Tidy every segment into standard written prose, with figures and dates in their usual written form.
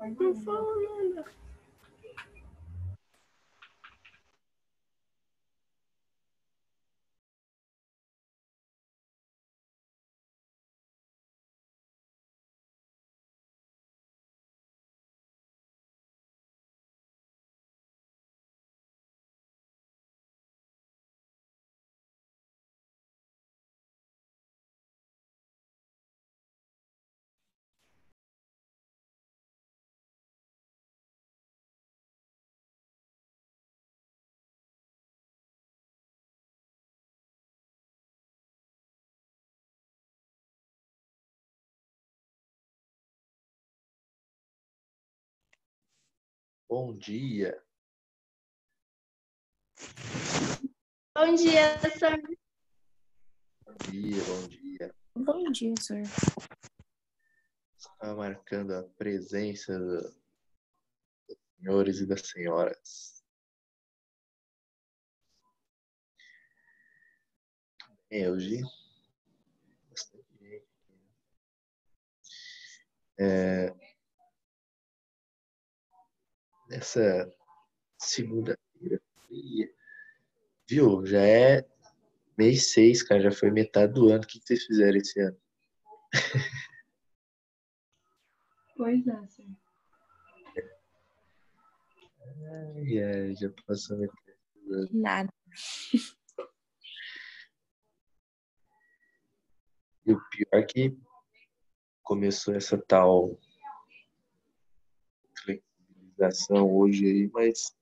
Não fala nada. Bom dia. Bom dia, sir. Bom dia, bom dia. Bom dia, senhor. Está marcando a presença dos senhores e das senhoras. Hoje, bastante gente. Nessa segunda-feira fria, viu? Já é mês 6, cara, já foi metade do ano. O que vocês fizeram esse ano? Pois é, sir. Ai, já passou metade do ano. Nada. E o pior é que começou essa tal flexibilização hoje aí, mas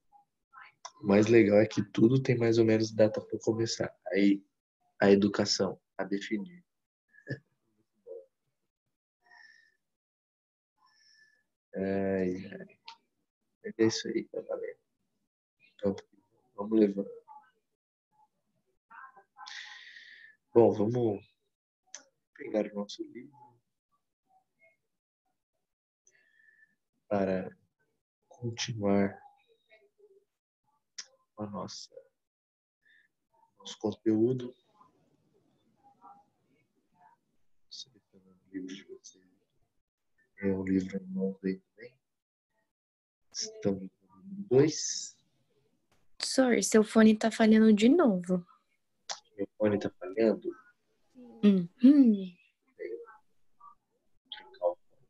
o mais legal é que tudo tem mais ou menos data para começar. Aí a educação a definir. Ai. É isso aí, tá valendo. Então, vamos levando. Bom, vamos pegar o nosso livro para continuar o nosso conteúdo. Selecionando o livro de vocês. É um livro em mãos aí também. Estamos no livro 2. Senhor, seu fone tá falhando de novo. Meu fone está falhando. Uhum. Trocar o fone.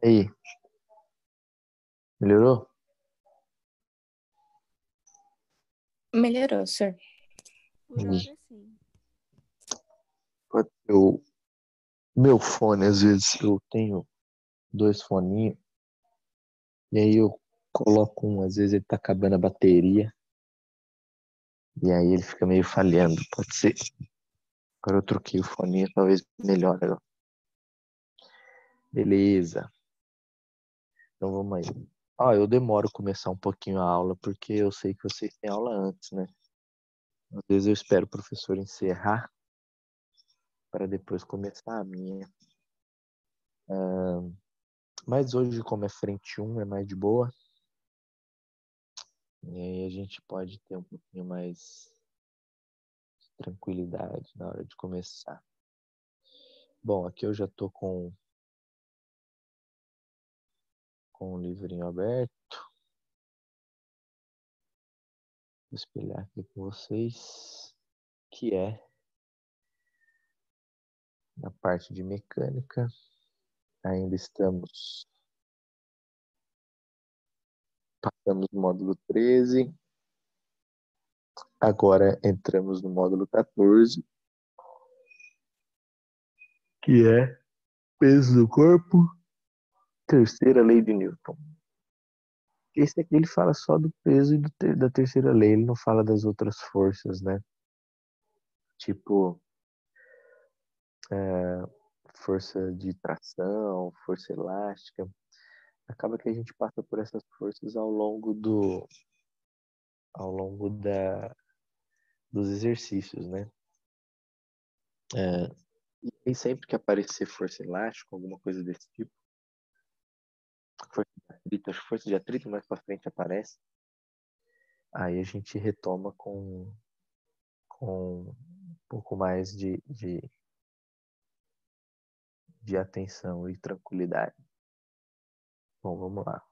Aí, melhorou? Melhorou, senhor. Por hora sim. Pode ser o meu fone, às vezes eu tenho 2 foninhos, e aí eu coloco um, às vezes ele tá acabando a bateria, e aí ele fica meio falhando, pode ser. Agora eu troquei o foninho, talvez melhore agora. Beleza. Então vamos aí. Eu demoro começar um pouquinho a aula, porque eu sei que vocês têm aula antes, né? Às vezes eu espero o professor encerrar para depois começar a minha. Mas hoje, como é frente 1, é mais de boa. E aí a gente pode ter um pouquinho mais tranquilidade na hora de começar. Bom, aqui eu já estou com o livrinho aberto. Vou espelhar aqui com vocês, que é na parte de mecânica. Ainda passamos no módulo 13. Agora entramos no módulo 14, que é peso do corpo, terceira lei de Newton. Esse aqui ele fala só do peso e da terceira lei, ele não fala das outras forças, né? Tipo, força de tração, força elástica. Acaba que a gente passa por essas forças ao longo dos exercícios, né? E sempre que aparecer força elástica, alguma coisa desse tipo, força de atrito mais para frente aparece, aí a gente retoma com um pouco mais de atenção e tranquilidade. Bom, vamos lá.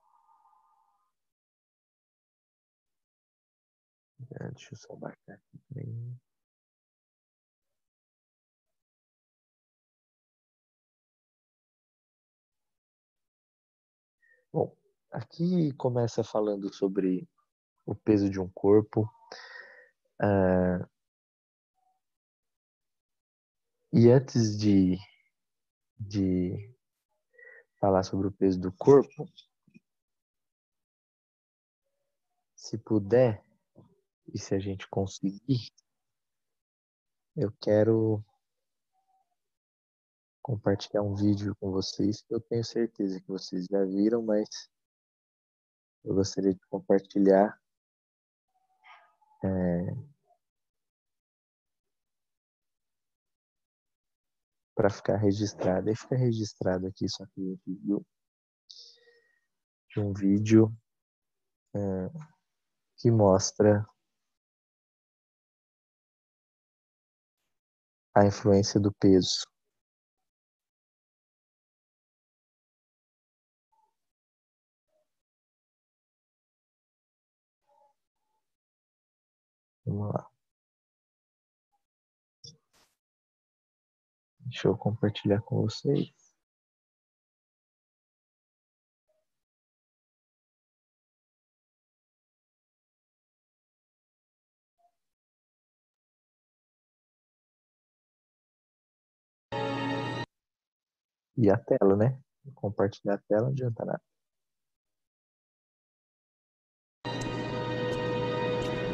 Deixa eu só marcar aqui também. Bom, aqui começa falando sobre o peso de um corpo. E antes de falar sobre o peso do corpo, se puder, e se a gente conseguir, eu quero compartilhar um vídeo com vocês que eu tenho certeza que vocês já viram, mas eu gostaria de compartilhar para ficar registrado. E fica registrado aqui, só que a gente viu de um vídeo que mostra a influência do peso. Vamos lá. Deixa eu compartilhar com vocês. E a tela, né? Compartilhar a tela não adianta nada.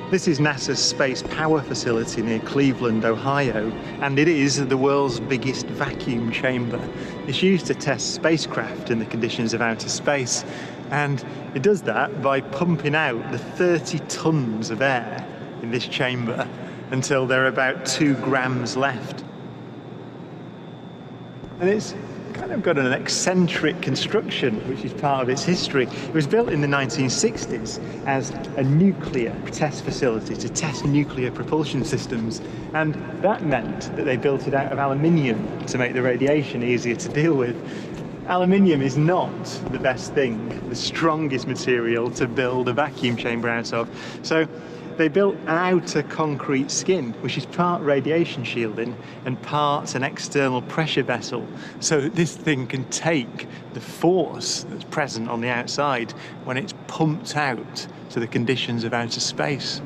This is NASA's Space Power Facility near Cleveland, Ohio, and it is the world's biggest vacuum chamber. It's used to test spacecraft in the conditions of outer space, and it does that by pumping out the 30 tons of air in this chamber until there are about 2 grams left. And it's kind of got an eccentric construction, which is part of its history. It was built in the 1960s as a nuclear test facility to test nuclear propulsion systems, and that meant that they built it out of aluminium to make the radiation easier to deal with. Aluminium is not the best thing, the strongest material to build a vacuum chamber out of. So they built an outer concrete skin, which is part radiation shielding and part an external pressure vessel, so that this thing can take the force that's present on the outside when it's pumped out to the conditions of outer space.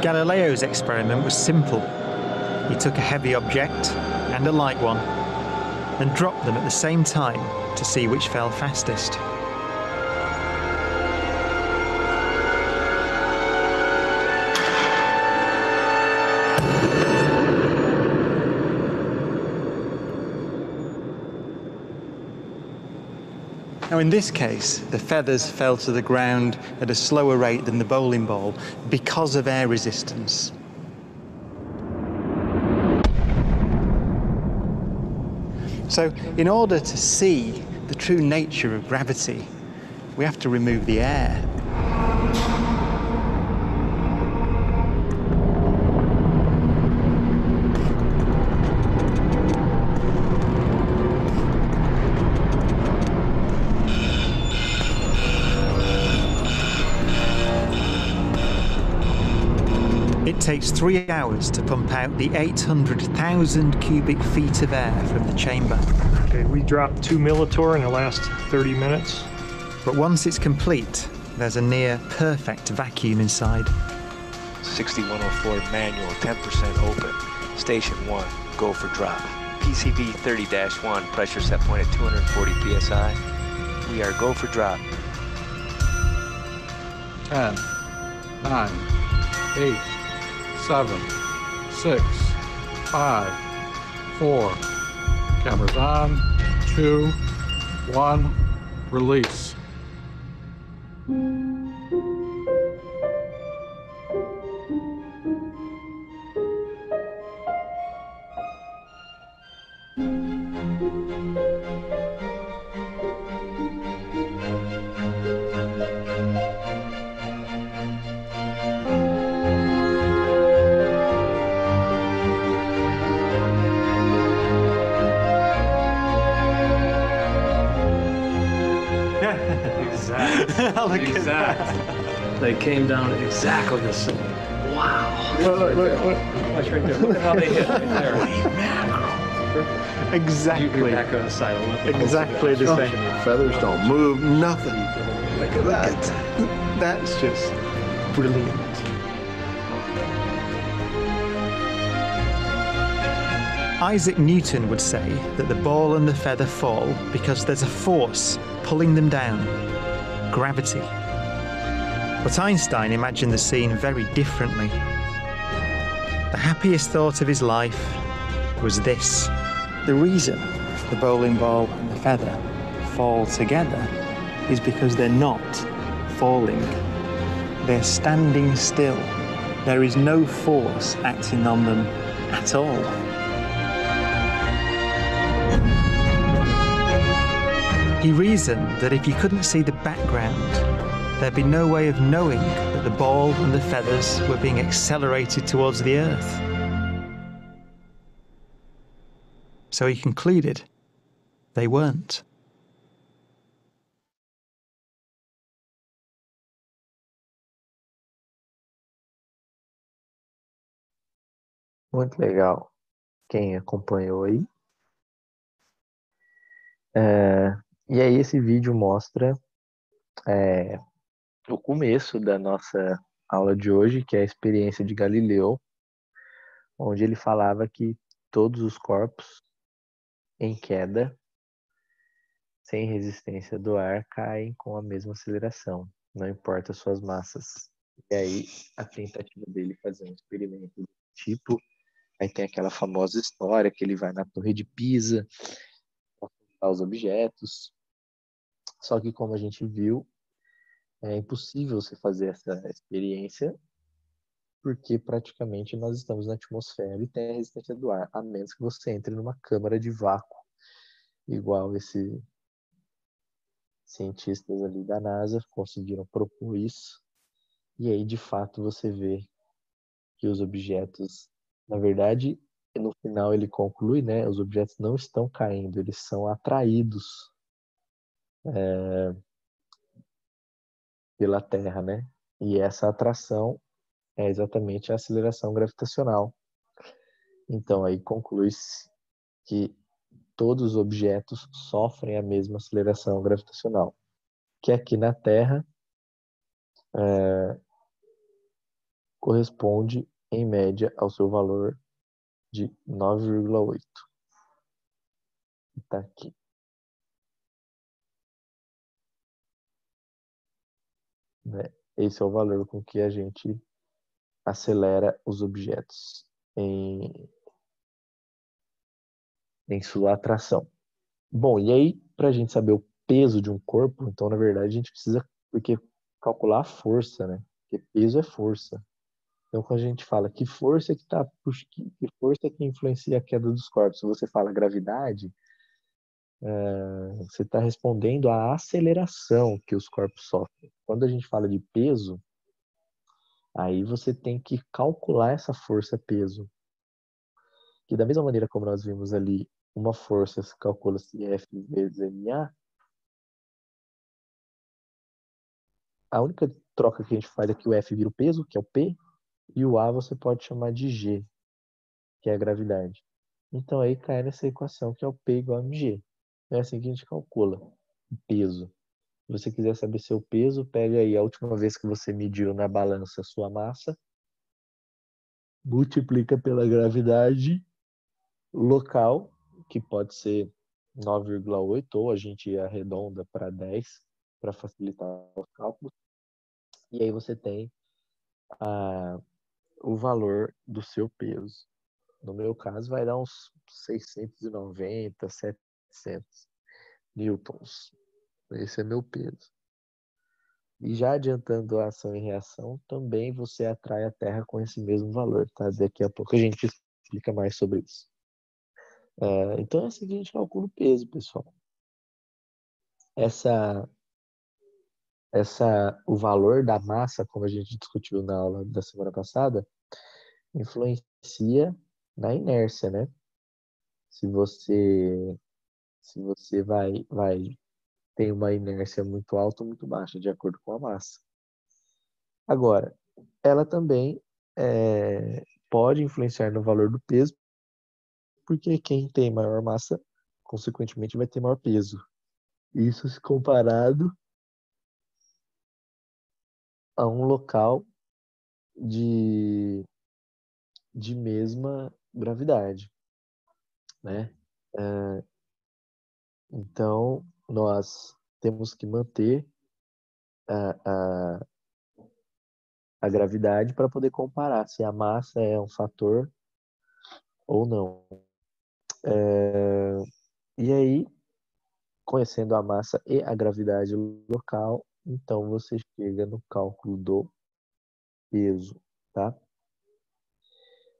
Galileo's experiment was simple. He took a heavy object and a light one and dropped them at the same time to see which fell fastest. Now in this case, the feathers fell to the ground at a slower rate than the bowling ball because of air resistance. So in order to see the true nature of gravity, we have to remove the air. It takes 3 hours to pump out the 800,000 cubic feet of air from the chamber. Okay, we dropped 2 Militor in the last 30 minutes. But once it's complete, there's a near perfect vacuum inside. 6104 manual, 10% open. Station 1, go for drop. PCV 30-1, pressure set point at 240 psi. We are go for drop. 10, 9, 8, 7, 6, 5, 4. Cameras on. 2, 1. Release. Look at that. They came down exactly the same. Wow. Look. Watch right there. Look at how they hit right there. Exactly. Back on the side. Exactly the same. Feathers don't move, nothing. Look at that. That's just brilliant. Isaac Newton would say that the ball and the feather fall because there's a force pulling them down. Gravity. But Einstein imagined the scene very differently. The happiest thought of his life was this. The reason the bowling ball and the feather fall together is because they're not falling. They're standing still. There is no force acting on them at all. He reasoned that if you couldn't see the background, there'd be no way of knowing that the ball and the feathers were being accelerated towards the Earth. So he concluded they weren't. Muito legal. Quem acompanhou aí. E aí esse vídeo mostra o começo da nossa aula de hoje, que é a experiência de Galileu, onde ele falava que todos os corpos em queda, sem resistência do ar, caem com a mesma aceleração, não importa suas massas. E aí a tentativa dele fazer um experimento do tipo, aí tem aquela famosa história que ele vai na Torre de Pisa para contar os objetos. Só que, como a gente viu, é impossível você fazer essa experiência porque praticamente nós estamos na atmosfera e tem a resistência do ar, a menos que você entre numa câmara de vácuo, igual esses cientistas ali da NASA conseguiram propor isso. E aí, de fato, você vê que os objetos, na verdade, no final ele conclui, né, os objetos não estão caindo, eles são atraídos pela Terra, né? E essa atração é exatamente a aceleração gravitacional. Então, aí conclui-se que todos os objetos sofrem a mesma aceleração gravitacional, que aqui na Terra corresponde, em média, ao seu valor de 9,8. Está aqui. Né? Esse é o valor com que a gente acelera os objetos em sua atração. Bom, e aí, para a gente saber o peso de um corpo, então, na verdade, a gente precisa calcular a força, né? Porque peso é força. Então, quando a gente fala que força que influencia a queda dos corpos, se você fala gravidade, Você está respondendo à aceleração que os corpos sofrem. Quando a gente fala de peso, aí você tem que calcular essa força-peso. Que da mesma maneira como nós vimos ali, uma força se calcula-se F vezes MA, a única troca que a gente faz é que o F vira o peso, que é o P, e o A você pode chamar de G, que é a gravidade. Então aí cai nessa equação que é o P igual a mg. É assim que a gente calcula o peso. Se você quiser saber seu peso, pega aí a última vez que você mediu na balança a sua massa, multiplica pela gravidade local, que pode ser 9,8, ou a gente arredonda para 10 para facilitar os cálculos. E aí você tem o valor do seu peso. No meu caso, vai dar uns 690, 700 newtons. Esse é meu peso. E já adiantando a ação e reação, também você atrai a Terra com esse mesmo valor, tá? Daqui a pouco a gente explica mais sobre isso. Então é assim que a gente calcula o peso, pessoal. O valor da massa, como a gente discutiu na aula da semana passada, influencia na inércia, né? Se você tem uma inércia muito alta ou muito baixa, de acordo com a massa. Agora, ela também pode influenciar no valor do peso, porque quem tem maior massa, consequentemente, vai ter maior peso. Isso se comparado a um local de mesma gravidade, né? Então, nós temos que manter a gravidade para poder comparar se a massa é um fator ou não. E aí, conhecendo a massa e a gravidade local, então você chega no cálculo do peso, tá?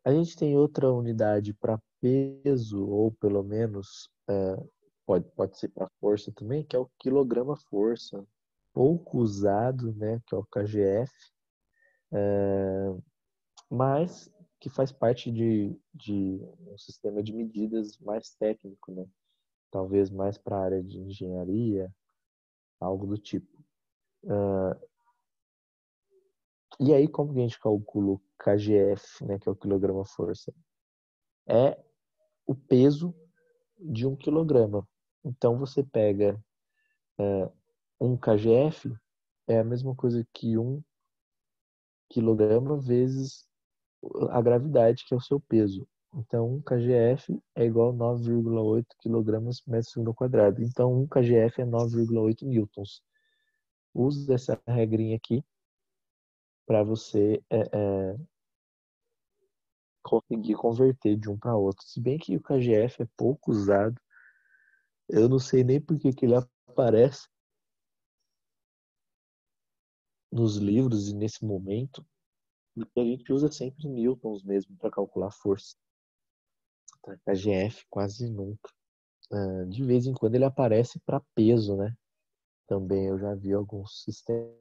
A gente tem outra unidade para peso, ou pelo menos pode ser para força também, que é o quilograma-força. Pouco usado, né, que é o KGF, mas que faz parte de um sistema de medidas mais técnico, né? Talvez mais para a área de engenharia, algo do tipo. E aí, como que a gente calcula o KGF, né, que é o quilograma-força? É o peso de 1 quilograma. Então, você pega 1 KGF, é a mesma coisa que 1 quilograma vezes a gravidade, que é o seu peso. Então, 1 KGF é igual a 9,8 kg por metro segundo quadrado. Então, 1 KGF é 9,8 newtons. Use essa regrinha aqui para você conseguir converter de um para outro. Se bem que o KGF é pouco usado, eu não sei nem por que ele aparece nos livros e nesse momento, porque a gente usa sempre newtons mesmo para calcular a força. Tá? KGF quase nunca. De vez em quando ele aparece para peso, né? Também eu já vi alguns sistemas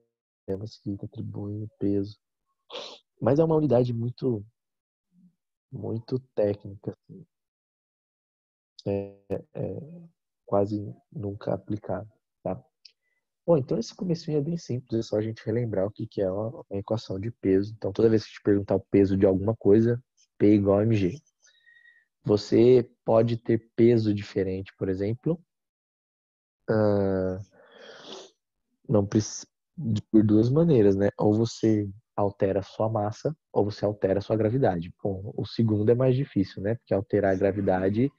que atribuem peso. Mas é uma unidade muito, muito técnica, assim. Quase nunca aplicada, tá? Bom, então esse comecinho é bem simples, é só a gente relembrar o que é uma equação de peso. Então, toda vez que te perguntar o peso de alguma coisa, P igual a mg. Você pode ter peso diferente, por exemplo, não precisa, por duas maneiras, né? Ou você altera a sua massa, ou você altera a sua gravidade. Bom, o segundo é mais difícil, né? Porque alterar a gravidade,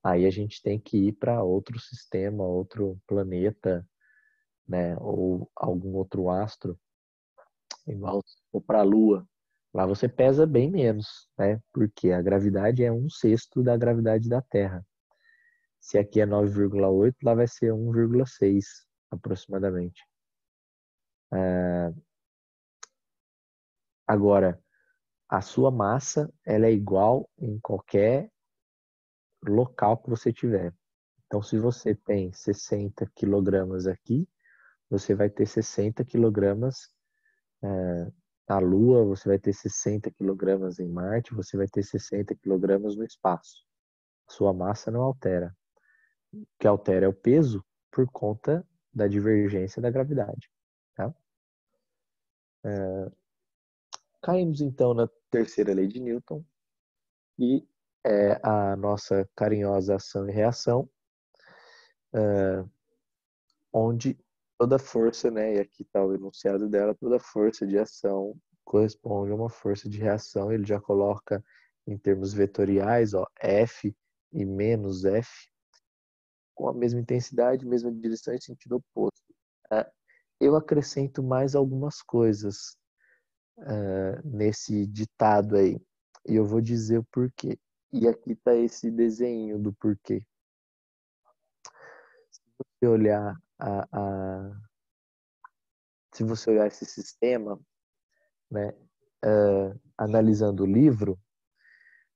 aí a gente tem que ir para outro sistema, outro planeta, né? Ou algum outro astro, igual ou para a Lua. Lá você pesa bem menos, né? Porque a gravidade é 1/6 da gravidade da Terra. Se aqui é 9,8, lá vai ser 1,6 aproximadamente. Agora, a sua massa ela é igual em qualquer local que você tiver. Então, se você tem 60 quilogramas aqui, você vai ter 60 quilogramas na Lua, você vai ter 60 quilogramas em Marte, você vai ter 60 quilogramas no espaço. Sua massa não altera. O que altera é o peso por conta da divergência da gravidade. Tá? Caímos então na terceira lei de Newton, e é a nossa carinhosa ação e reação, onde toda força, né, e aqui está o enunciado dela, toda força de ação corresponde a uma força de reação. Ele já coloca em termos vetoriais, ó, F e menos F, com a mesma intensidade, mesma direção e sentido oposto. Eu acrescento mais algumas coisas nesse ditado aí, e eu vou dizer o porquê. E aqui está esse desenho do porquê. Se você olhar se você olhar esse sistema, né, analisando o livro,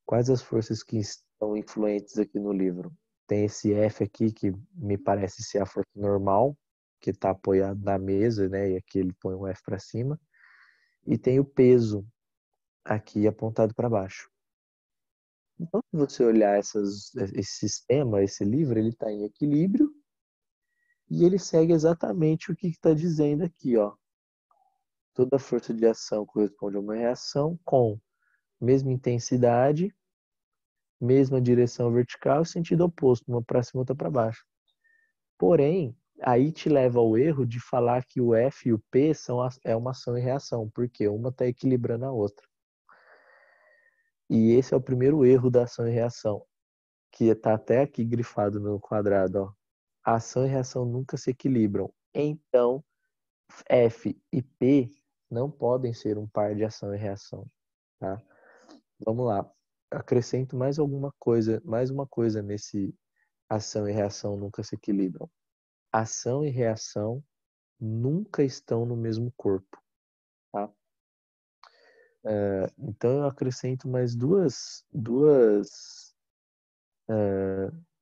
quais as forças que estão influentes aqui no livro? Tem esse F aqui, que me parece ser a força normal, que está apoiado na mesa, né, e aqui ele põe um F para cima. E tem o peso aqui apontado para baixo. Então, se você olhar esse sistema, esse livro, ele está em equilíbrio e ele segue exatamente o que está dizendo aqui, ó. Toda força de ação corresponde a uma reação com mesma intensidade, mesma direção vertical e sentido oposto, uma para cima, outra para baixo. Porém, aí te leva ao erro de falar que o F e o P é uma ação e reação, porque uma está equilibrando a outra. E esse é o primeiro erro da ação e reação, que está até aqui grifado no quadrado. Ó. A ação e reação nunca se equilibram. Então, F e P não podem ser um par de ação e reação. Tá? Vamos lá. Acrescento mais uma coisa nesse ação e reação nunca se equilibram. Ação e reação nunca estão no mesmo corpo. Tá? Então eu acrescento mais duas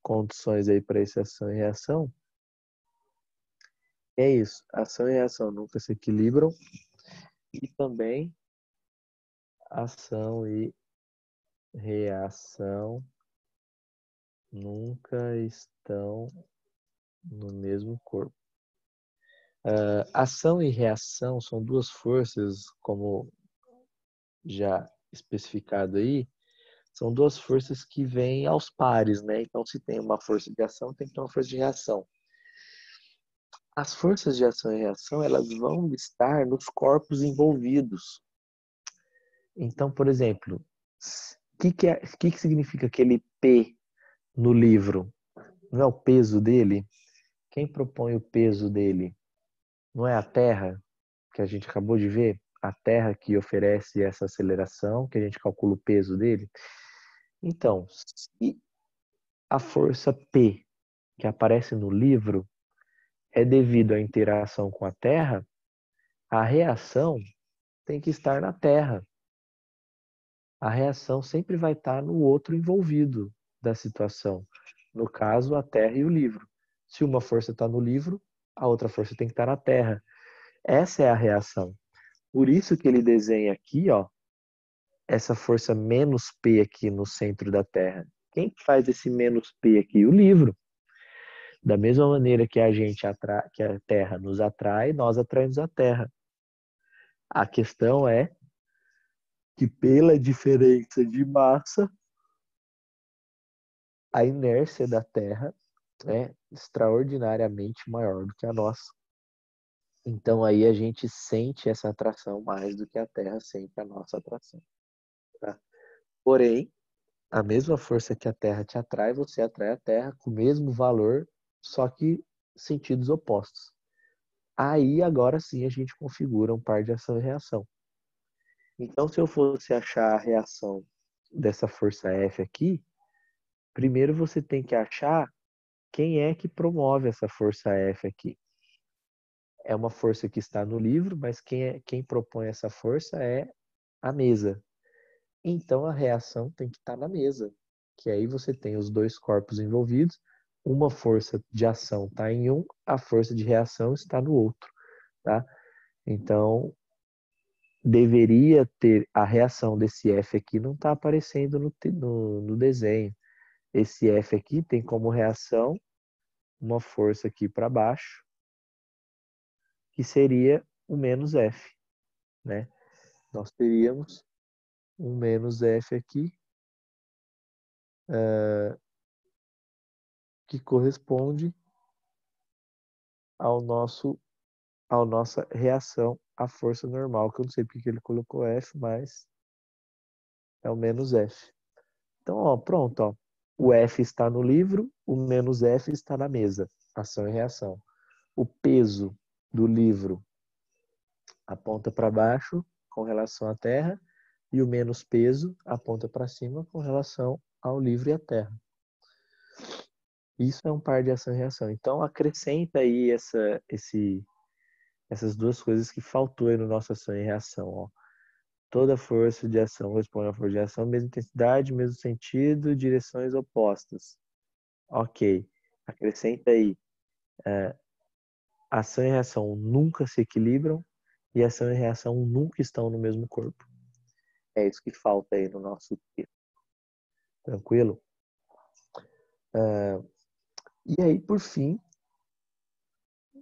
condições aí para essa ação e reação. É isso, ação e reação nunca se equilibram, e também ação e reação nunca estão no mesmo corpo. Ação e reação são duas forças, como já especificado aí, são duas forças que vêm aos pares, né? Então, se tem uma força de ação, tem que ter uma força de reação. As forças de ação e reação, elas vão estar nos corpos envolvidos. Então, por exemplo, o que significa aquele P no livro? Não é o peso dele? Quem propõe o peso dele? Não é a Terra, que a gente acabou de ver? A Terra que oferece essa aceleração, que a gente calcula o peso dele? Então, se a força P que aparece no livro é devido à interação com a Terra, a reação tem que estar na Terra. A reação sempre vai estar no outro envolvido da situação. No caso, a Terra e o livro. Se uma força está no livro, a outra força tem que estar na Terra. Essa é a reação. Por isso que ele desenha aqui, ó, essa força menos P aqui no centro da Terra. Quem faz esse menos P aqui? O livro. Da mesma maneira que que a Terra nos atrai, nós atraímos a Terra. A questão é que pela diferença de massa, a inércia da Terra é extraordinariamente maior do que a nossa. Então aí a gente sente essa atração mais do que a Terra sente a nossa atração. Tá? Porém, a mesma força que a Terra te atrai, você atrai a Terra com o mesmo valor, só que sentidos opostos. Aí agora sim a gente configura um par de ação e reação. Então, se eu fosse achar a reação dessa força F aqui, primeiro você tem que achar quem é que promove essa força F aqui. É uma força que está no livro, mas quem propõe essa força é a mesa. Então, a reação tem que estar na mesa, que aí você tem os dois corpos envolvidos, uma força de ação está em um, a força de reação está no outro, tá? Então, deveria ter a reação desse F aqui, não está aparecendo no desenho. Esse F aqui tem como reação uma força aqui para baixo, que seria o menos F, né? Nós teríamos um menos F aqui, que corresponde à nossa reação à força normal, que eu não sei porque ele colocou F, mas é o menos F. Então, ó, pronto, ó. O F está no livro, o menos F está na mesa. Ação e reação. O peso do livro aponta para baixo com relação à Terra e o menos peso aponta para cima com relação ao livro e à Terra. Isso é um par de ação e reação. Então, acrescenta aí essas duas coisas que faltou aí no nosso ação e reação, ó. Toda força de ação corresponde a força de ação, mesma intensidade, mesmo sentido, direções opostas. Ok. Acrescenta aí. Ação e reação nunca se equilibram e ação e reação nunca estão no mesmo corpo. É isso que falta aí no nosso texto. Tranquilo? E aí, por fim,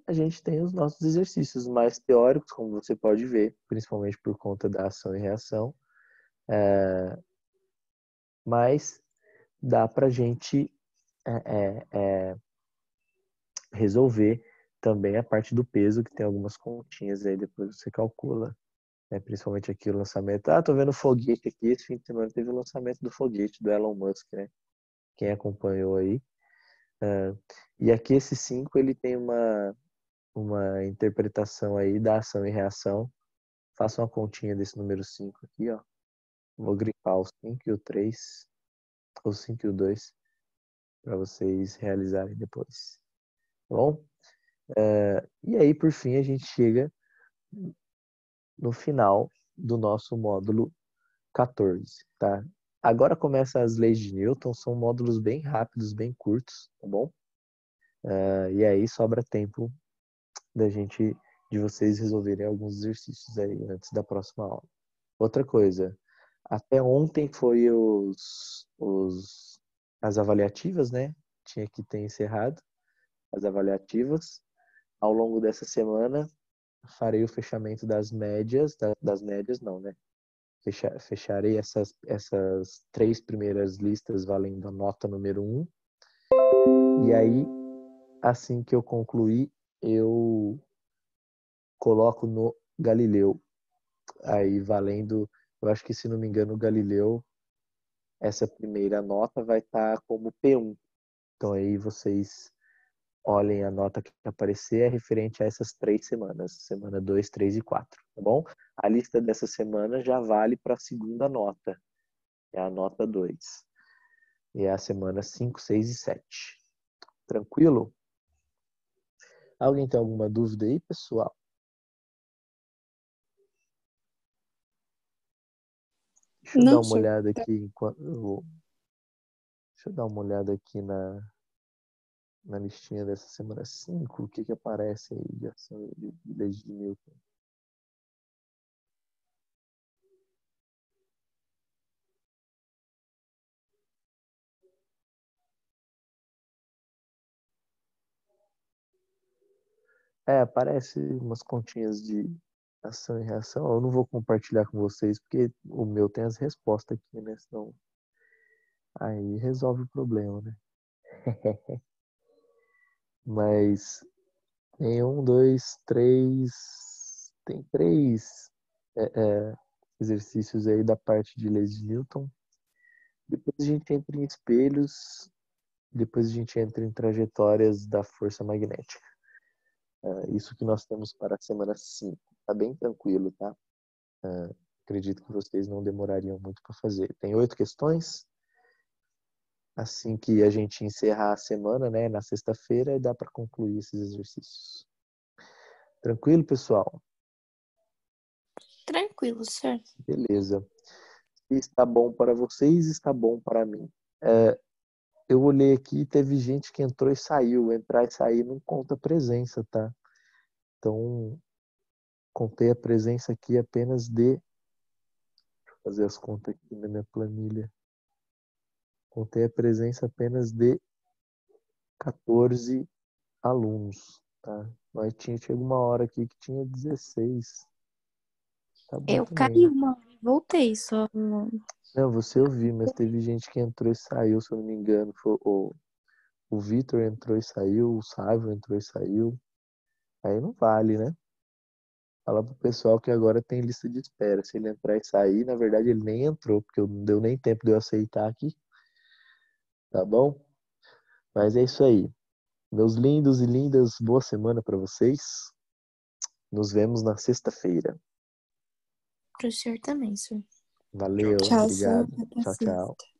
a gente tem os nossos exercícios mais teóricos, como você pode ver, principalmente por conta da ação e reação. Mas dá para a gente resolver também a parte do peso, que tem algumas continhas aí, depois você calcula, né? Principalmente aqui o lançamento. Tô vendo o foguete aqui, esse fim de semana teve o lançamento do foguete do Elon Musk, né? Quem acompanhou aí. E aqui esse 5, ele tem uma interpretação aí da ação e reação. Faça uma continha desse número 5 aqui, ó. Vou grifar o 5 e o 3, o 5 e o 2, para vocês realizarem depois. Tá bom? E aí, por fim, a gente chega no final do nosso módulo 14, tá? Agora começa as leis de Newton, são módulos bem rápidos, bem curtos, tá bom? E aí sobra tempo de vocês resolverem alguns exercícios aí antes da próxima aula. Outra coisa, até ontem foi as avaliativas, né? Tinha que ter encerrado as avaliativas. Ao longo dessa semana, farei o fechamento das médias, das médias não, né? Fecharei essas 3 primeiras listas valendo a nota número 1. E aí, assim que eu concluir, eu coloco no Galileu. Aí valendo, eu acho que se não me engano, o Galileu, essa primeira nota vai estar como P1. Então aí vocês olhem a nota que aparecer, é referente a essas 3 semanas, semana 2, 3 e 4, tá bom? A lista dessa semana já vale para a segunda nota, é a nota 2. E é a semana 5, 6 e 7. Tranquilo? Alguém tem alguma dúvida aí, pessoal? Deixa eu dar uma olhada aqui enquanto deixa eu dar uma olhada aqui na listinha dessa semana 5, o que aparece aí de ação de leis de Newton. Aparece umas continhas de ação e reação. Eu não vou compartilhar com vocês, porque o meu tem as respostas aqui, né? Senão aí resolve o problema, né? Mas tem 1, 2, 3... Tem 3 exercícios aí da parte de leis de Newton. Depois a gente entra em espelhos. Depois a gente entra em trajetórias da força magnética. Isso que nós temos para a semana 5. Tá bem tranquilo, tá? Acredito que vocês não demorariam muito para fazer. Tem 8 questões. Assim que a gente encerrar a semana, né, na sexta-feira, dá para concluir esses exercícios. Tranquilo, pessoal? Tranquilo, senhor. Beleza. Se está bom para vocês, está bom para mim. eu olhei aqui e teve gente que entrou e saiu. Entrar e sair não conta presença, tá? Então, contei a presença aqui apenas de... Deixa eu fazer as contas aqui na minha planilha. Contei a presença apenas de 14 alunos, tá? Mas chegou uma hora aqui que tinha 16. Tá bom Eu também. caí uma hora e voltei, só. Não, você ouviu, mas teve gente que entrou e saiu, se eu não me engano. O Vitor entrou e saiu, o Sávio entrou e saiu. Aí não vale, né? Fala pro pessoal que agora tem lista de espera. Se ele entrar e sair, na verdade ele nem entrou, porque não deu nem tempo de eu aceitar aqui. Tá bom? Mas é isso aí. Meus lindos e lindas, boa semana para vocês. Nos vemos na sexta-feira. Pro senhor também, senhor. Valeu, Tchau, obrigado. senhor. Até Tchau, tchau.